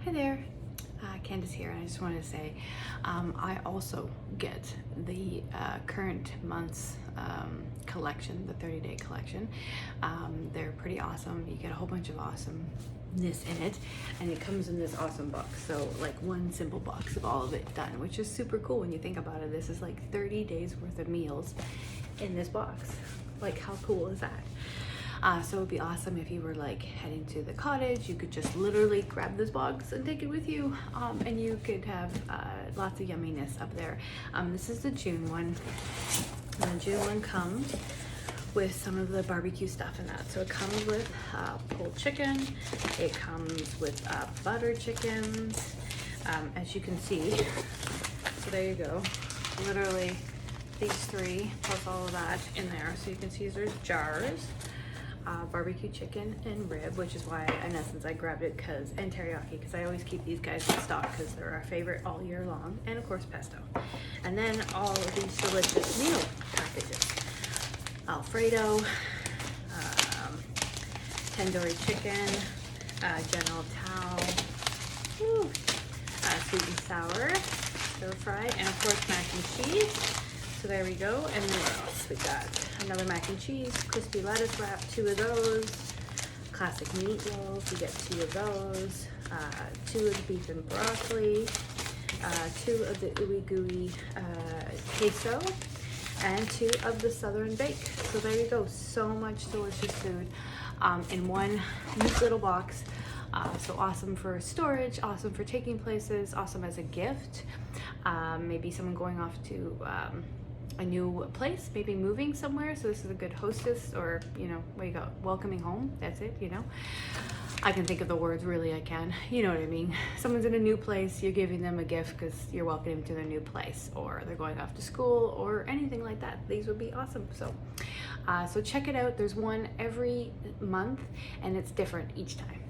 Hi there, Candace here, and I just wanted to say I also get the current month's collection, the 30-day collection. They're pretty awesome. You get a whole bunch of awesomeness in it, and it comes in this awesome box. So like one simple box of all of it done, which is super cool when you think about it. This is like 30 days worth of meals in this box. Like, how cool is that? So it would be awesome if you were like heading to the cottage. You could just literally grab this box and take it with you, and you could have lots of yumminess up there. This is the June one. And the June one comes with some of the barbecue stuff in that. So it comes with pulled chicken. It comes with butter chickens, as you can see. So there you go. Literally these three plus all of that in there. So you can see there's jars. Barbecue chicken and rib, which is why in essence I grabbed it, and teriyaki, because I always keep these guys in stock because they're our favorite all year long, and of course pesto, and then all of these delicious meal packages: Alfredo, tandoori chicken, General Tao, sweet and sour, stir fry, and of course mac and cheese. So there we go. And then what else we got? Another mac and cheese, crispy lettuce wrap, 2 of those. Classic meatloaf, you get 2 of those. 2 of the beef and broccoli. 2 of the ooey gooey queso. And 2 of the southern bake. So there you go. So much delicious food in one neat little box. So awesome for storage, awesome for taking places, awesome as a gift. Maybe someone going off to a new place, maybe moving somewhere, so this is a good hostess, or what do you got, welcoming home. That's it. I can think of the words, really I can, you know what I mean. Someone's in a new place, you're giving them a gift because you're welcoming them to their new place, or they're going off to school, or anything like that. These would be awesome. So check it out. There's one every month and it's different each time.